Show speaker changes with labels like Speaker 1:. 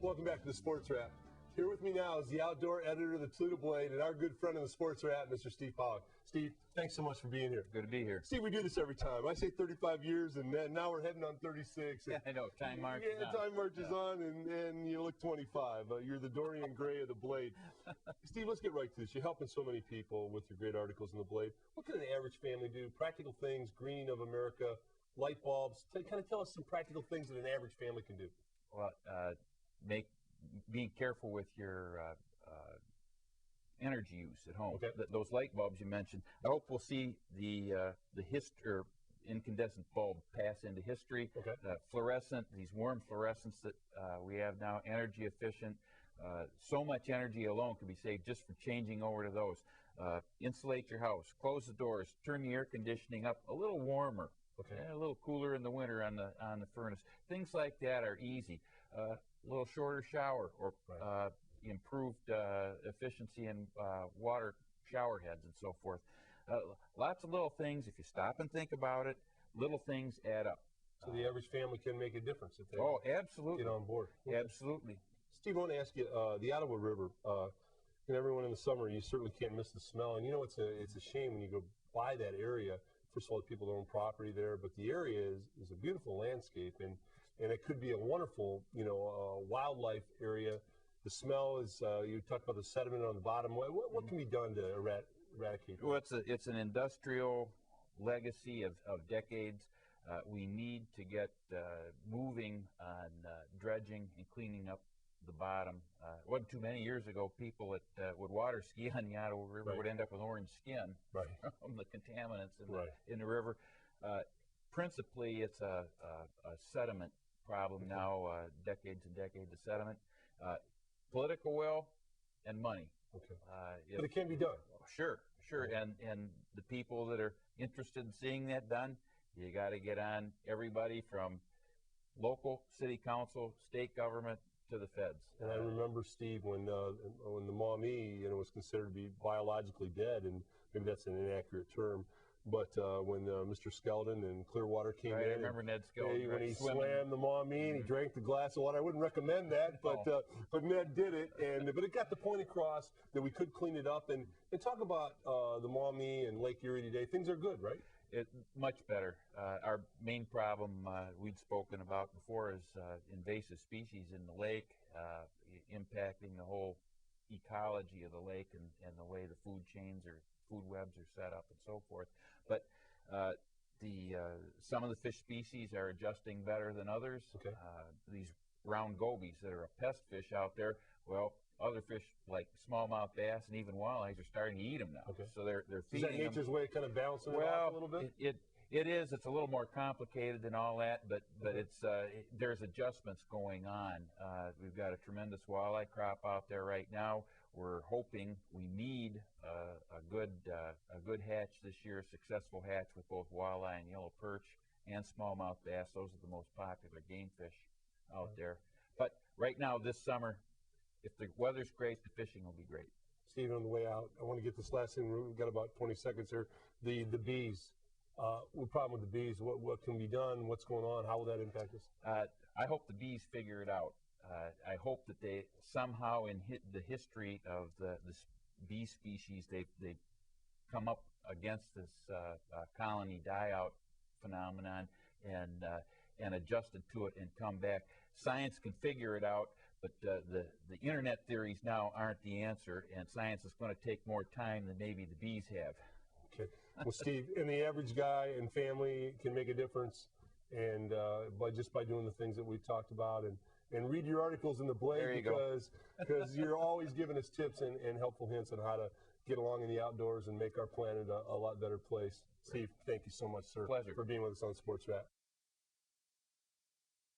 Speaker 1: Welcome back to the Sports Wrap. Here with me now is the outdoor editor of the Toledo Blade and our good friend of the Sports Wrap, Mr. Steve Pollick. Steve, thanks so much for being here.
Speaker 2: Good to be here.
Speaker 1: Steve, we do this every time. I say 35 years, and now we're heading on 36.
Speaker 2: Yeah, I know. Time marches on.
Speaker 1: Time marches on, and you look 25. You're the Dorian Gray of the Blade. Steve, let's get right to this. You're helping so many people with your great articles in the Blade. What can an average family do? Practical things, greening of America, light bulbs. Kind of tell us some practical things that an average family can do.
Speaker 2: Well, being careful with your energy use at home.
Speaker 1: Okay.
Speaker 2: Those light bulbs you mentioned. I hope we'll see the incandescent bulb pass into history.
Speaker 1: Okay.
Speaker 2: Fluorescent, these warm fluorescents that we have now, energy efficient. So much energy alone can be saved just for changing over to those. Insulate your house, close the doors, turn the air conditioning up a little warmer.
Speaker 1: Okay.
Speaker 2: A little cooler in the winter on the furnace. Things like that are easy. A little shorter shower, or
Speaker 1: right.
Speaker 2: Improved efficiency in water shower heads and so forth. Lots of little things. If you stop and think about it, little things add up.
Speaker 1: So the average family can make a difference if they
Speaker 2: absolutely.
Speaker 1: get on board.
Speaker 2: Absolutely.
Speaker 1: Steve, I want to ask you, the Ottawa River, and everyone in the summer, you certainly can't miss the smell. And you know, it's a shame when you go by that area. First of all, the people that own property there, but the area is a beautiful landscape, and it could be a wonderful, wildlife area. The smell is, you talked about the sediment on the bottom. What can be done to eradicate that?
Speaker 2: Well, it's an industrial legacy of decades. We need to get moving on dredging and cleaning up the bottom. It wasn't too many years ago, people that would water ski on the Ottawa River
Speaker 1: right.
Speaker 2: would end up with orange skin
Speaker 1: right.
Speaker 2: from the contaminants
Speaker 1: right.
Speaker 2: in the river. Principally, it's a sediment problem now, decades and decades of sediment. Political will and money.
Speaker 1: Okay. But it can be done.
Speaker 2: Sure. And the people that are interested in seeing that done, you got to get on everybody from local, city council, state government, to the feds.
Speaker 1: And I remember, Steve, when the Maumee, was considered to be biologically dead, and maybe that's an inaccurate term, but when Mr. Skeldon and Clearwater came in.
Speaker 2: I remember Ned Skeldon.
Speaker 1: When he swam the Maumee and he drank the glass of water. I wouldn't recommend that, but Ned did it, but it got the point across that we could clean it up. And talk about the Maumee and Lake Erie today. Things are good, right?
Speaker 2: Much better. Our main problem we'd spoken about before is invasive species in the lake, impacting the whole ecology of the lake and the way the food chains or food webs are set up and so forth. But some of the fish species are adjusting better than others.
Speaker 1: Okay.
Speaker 2: These round gobies that are a pest fish out there, well, other fish like smallmouth bass and even walleyes are starting to eat them now.
Speaker 1: Okay.
Speaker 2: So they're feeding them.
Speaker 1: Is that nature's way of kind of balancing it off a little bit?
Speaker 2: It is. It's a little more complicated than all that, but it's there's adjustments going on. We've got a tremendous walleye crop out there right now. We're hoping we need a good hatch this year, a successful hatch with both walleye and yellow perch and smallmouth bass. Those are the most popular game fish out there. But right now, this summer, if the weather's great, the fishing will be great.
Speaker 1: Stephen, on the way out, I want to get this last thing. We've got about 20 seconds here. The bees. What problem with the bees? What can be done? What's going on? How will that impact us?
Speaker 2: I hope the bees figure it out. I hope that they somehow in the history of the bee species, they come up against this colony die-out phenomenon and adjusted to it and come back. Science can figure it out, but the internet theories now aren't the answer, and science is going to take more time than maybe the bees have.
Speaker 1: Okay. Well, Steve, and the average guy and family can make a difference, and by doing the things that we've talked about, and read your articles in the Blade because you're always giving us tips and helpful hints on how to get along in the outdoors and make our planet a lot better place. Steve, thank you so much, sir,
Speaker 2: Pleasure.
Speaker 1: for being with us on Sports Wrap.